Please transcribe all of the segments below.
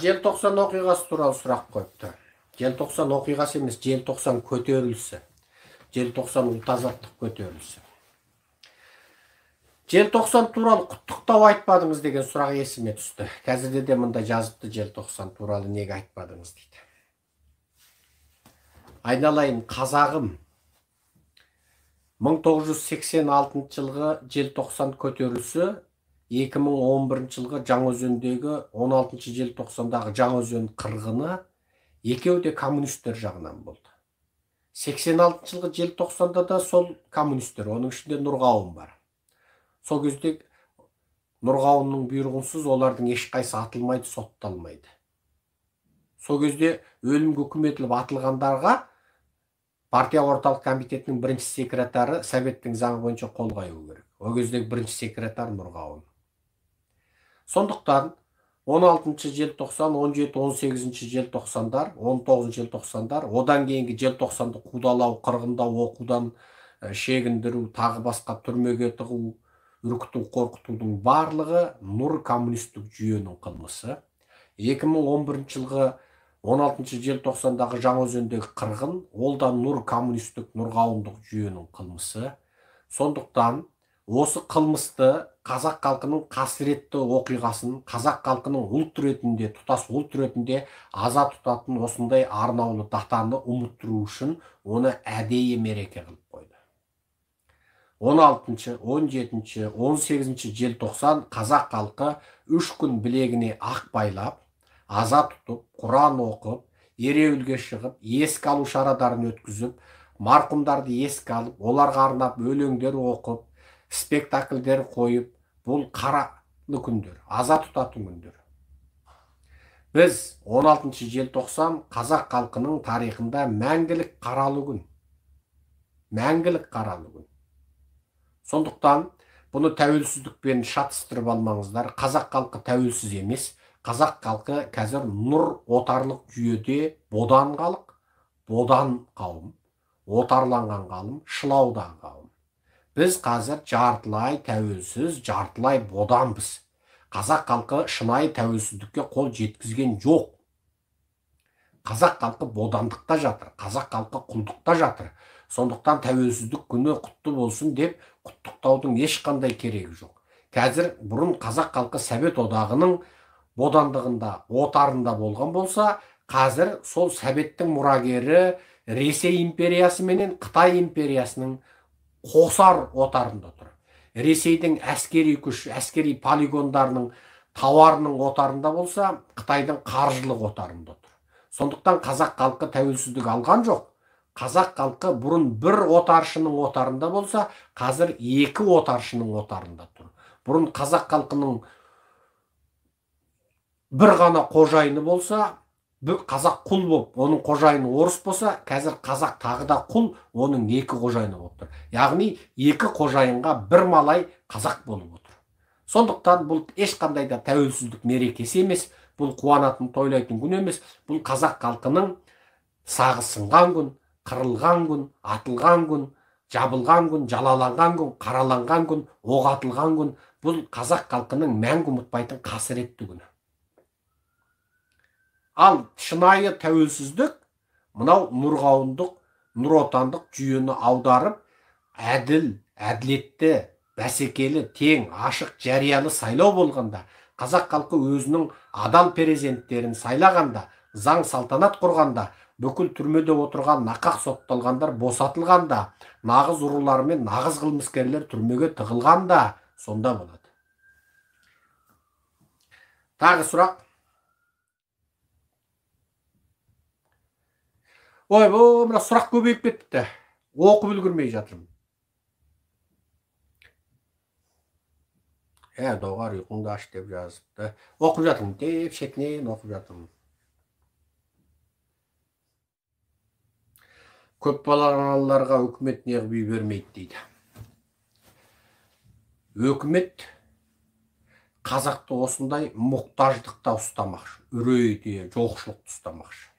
Желтоқсан оқиғасы туралы сұрақ қойыпты. Желтоқсан оқиғасы емес, желтоқсан көтерілісі. Желтоқсан ұлт-азаттық көтерілісі. Желтоқсан туралы құттықтау айтпадыңыз деген сұрақ есіме түсті. Қазірде де мында жазыпты, желтоқсан туралы неге айтпадыңыз дейді. Айналайын қазағым, 1986 жылғы желтоқсан көтерілісі 2011 жылғы Жаңаөзендегі 16 желтоқсандағы Жаңаөзен қырғыны екеуі де коммунистер жағынан болды. 86 жылғы желтоқсанда да сол коммунистер, оның ішінде Нұрғауын бар. Сол кезде Нұрғауынның бұйрығынсыз олардың ешқайсы атылмайды, сотталмайды. Сол кезде өлімге үкім етіліп атылғандарға партия орталық комитетінің бірінші секретары советтің заңы бойынша қол қою керек. Ол кездегі бірінші секретар Нұрғауын. Сондықтан 16 желтоқсан, 17-18 желтоқсандар, 19 желтоқсандар, одан кейінгі желтоқсанды қудалау, қырғындау, оқудан шегіндіру, тағы басқа түрмеге тығу, үркіту, қорқытудың барлығы Нұр коммунистік жүйенің қылмысы. 2011 жылғы 16 желтоқсандағы Жаңаөзендегі қырғын, ол да Нұр коммунистік, Нұрғауындық жүйенің қылмысы. Сондықтан осы қылмысты қазақ халқының қасіретті оқиғасын, қазақ халқының ұлт ретінде, тұтас ұлт ретінде аза тұтатын осындай арнаулы датаны ұмыттыру үшін оны әдейі мереке қылып қойды. 16, 17, 18 желтоқсан қазақ халқы 3 күн білегіне ақ байлап, аза тұтып, Құран оқып, ереуілге шығып, еске алу шарадарын өткізіп, марқұмдарды еске алып, оларға арнап өлеңдер оқып, спектакльдер қойып, бұл қаралы күндер, аза тұтатын күндер. Біз 16 желтоқсан қазақ халқының тарихында мәңгілік қаралы күн. Мәңгілік қаралы күн. Сондықтан бұны тәуелсіздікпен шатыстырып алмаңыздар. Қазақ халқы тәуелсіз емес. Қазақ халқы қазір нұр отарлық жүйеде бодан халық, бодан қауым, отарланған қауым, шылаудан қауым. Біз қазір жартылай тәуелсіз, жартылай боданбыз. Қазақ халқы шынайы тәуелсіздікке қол жеткізген жоқ. Қазақ халқы бодандықта жатыр, қазақ халқы құлдықта жатыр. Сондықтан тәуелсіздік күні құтты болсын деп құттықтаудың ешқандай керегі жоқ. Қазір бұрын қазақ халқы Совет одағының бодандығында, отарында болған болса, қазір сол Советтің мұрагері Ресей империясы менен Қытай империясының қосар отарында тұр. Ресейдің әскери күш, әскери полигондарының тауарының отарында болса, Қытайдың қаржылық отарында тұр. Сондықтан қазақ халқы тәуелсіздік алған жоқ. Қазақ халқы бұрын бір отаршының отарында болса, қазір екі отаршының отарында тұр. Бұрын қазақ халқының бір ғана қожайыны болса, қазақ құл болып, оның қожайыны орыс болса, қазір қазақ тағы да құл, оның екі қожайыны болып тұр. Яғни екі қожайынға бір малай қазақ болып отыр. Сондықтан бұл ешқандай да тәуелсіздік мерекесі емес, бұл қуанатын, тойлайтын күн емес, бұл қазақ халқының сағы сынған күн, қырылған күн, атылған күн, жабылған күн, жалаланған күн, қараланған күн, оқ атылған күн, бұл қазақ халқының мәңгі ұмытпайтын қасіретті күні. Ал шынайы тәуелсіздік мынау Нұрғауындық, Нұротандық жүйені аударып, әділ, әділетті, бәсекелі, тең, ашық, жариялы сайлау болғанда, қазақ халқы өзінің адал перзенттерін сайлағанда, заң салтанат құрғанда, бүкіл түрмеде отырған нақақ сотталғандар босатылғанда, нағыз ұрылар мен нағыз қылмыскерлер түрмеге тығылғанда, сонда болады. Тағы сұрақ. Ой, мына сұрақ көбейіп кетті. Оқып үлгермей жатырмын. Доғар ұйқыңды аш деп жазыпты. Оқып жатырмын деп шетінен оқып жатырмын. Көп балалы аналарға үкімет неғып үй бермейді дейді. Үкімет қазақты осындай мұқтаждықта ұстамақшы, үрейде, жоқшылықты ұстамақшы.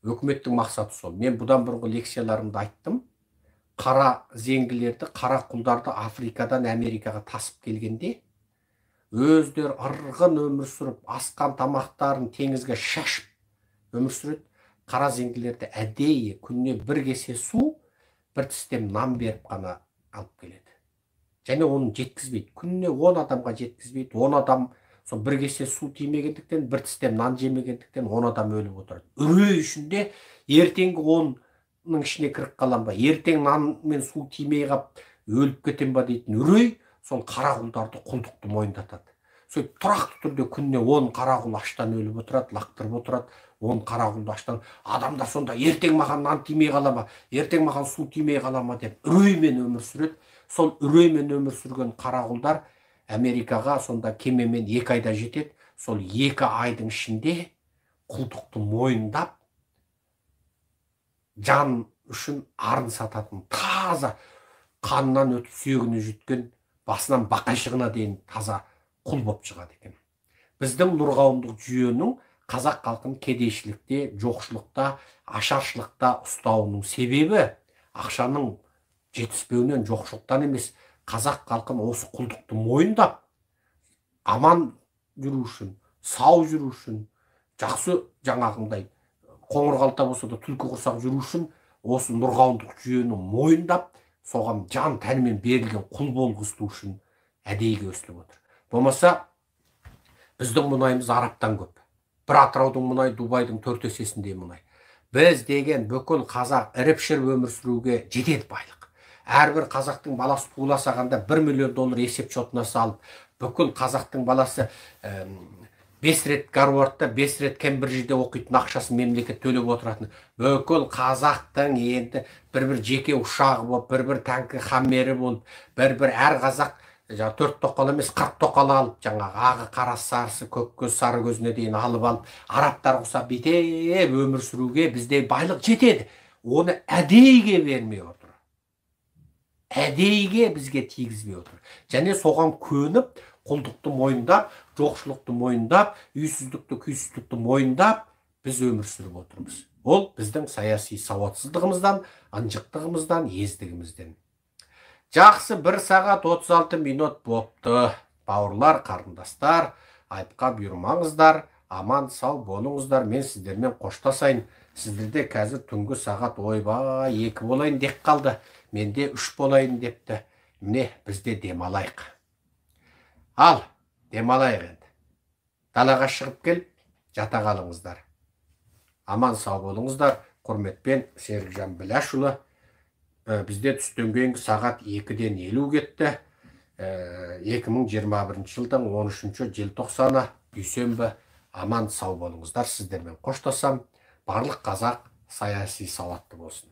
Өкіметтің мақсаты сол. Мен бұдан бұрынғы лекцияларымда айттым. Қара зеңгілерді, қара құлдарды Африкадан Америкаға тасып келгенде, өздері ырғын өмір сүріп, асқан тамақтарын теңізге шашып өмір сүреді. Қаразеңгілерді әдейі күніне бір кесе су, бір тістем нан беріп қана алып келеді. Және оны жеткізбейді. Күніне 10 адамға жеткізбейді. 10 адам сол бір кесе су тимегендіктен, бір тістем нан жемегендіктен 10 адам өліп отырады. Үрей ішінде ертеңгі 10-ның ішіне кіріп қалам ба, ертең нан мен су тимей қап өліп кетем ба дейтін үрей сол қара құлдарды, құлдықты мойындатады. Сөйтіп тұрақты түрде күніне 10 қара құл аштан өліп отырады, лақтырып отырады. 10 қара құлды аштан. Адамдар сонда ертең маған нан тимей қала ма, ертең маған су тимей қала ма деп үреймен өмір сүреді. Сол үреймен өмір сүрген қара құлдар Америкаға сонда кемемен 2 айда жетеді. Сол 2 айдың ішінде құлдықты мойындап, жан үшін арын сататын, таза қанынан өтіп сүйегіне жеткен, басынан бақайшығына дейін таза құл болып шығады екен. Біздің нұрғауымдық жүйенің қазақ халқын кедейшілікте, жоқшылықта, ашаршылықта ұстауының себебі ақшаның жетіспеуінен, жоқшылықтан емес, қазақ халқын осы құлдықты мойындап, аман жүру үшін, сау жүру үшін, жақсы жаңағындай қоңыр қалта болса да түлкі құрсақ жүру үшін осы нұрғауымдық жүйені мойындап, соған жан тәнімен берілген құл болғызу үшін әдейіге өсіліп отыр. Болмаса біздің мұнайымыз Араптан көп. Бір Атыраудың мұнай Дубайдың 4 есесіндей мұнай. Біз деген бүкіл қазақ іріп-шіріп өмір сүруге жетеді байлық. Әрбір қазақтың баласы туыласағанда $1 миллион есеп шотына салып, бүкіл қазақтың баласы 5 рет Гарвардта, 5 рет Кембриджде оқитын ақшасын мемлекет төлеп отыратын. Бүкіл қазақтың енді бір жеке ұшағы болып, бір танкі хаммері болып, бір әр қазақ 4 тоқал емес 40 тоқал алып, жаңағы ағы, қара, сарысы, көк көз, сары көзіне дейін алып, арабтар құсап бетеп өмір сүруге бізде байлық жетеді. Оны әдейіге бермей отыр. Әдейіге бізге тигізбей отыр. Және соған көніп, құлдықты мойындап, жоқшылықты мойындап, үйсіздікті, күйсіздікті мойындап, біз өмір сүріп отырмыз. Ол біздің саяси сауатсыздығымыздан, ынжықтығымыздан, ездігімізден. Жақсы, 1 сағат 36 минут бопты. Бауырлар, қарындастар, айыпқа бұйырмаңыздар, аман сау болыңыздар. Мен сіздермен қоштасайын. Сіздерде қазір түнгі сағат ойбай 2 болайын деп қалды. Менде 3 болайын депті. Міне, бізде демалайық. Ал, демалайық енді. Далаға шығып келіп, жата қалыңыздар. Аман сау болыңыздар. Құрметпен Серікжан Біләшұлы. Бізде түстен кейінгі сағат 2-ден 50 кетті. 2021 жылдың 13 желтоқсаны дүйсенбі. Аман сау болыңыздар. Сіздермен қоштасам. Барлық қазақ саяси сауатты болсын.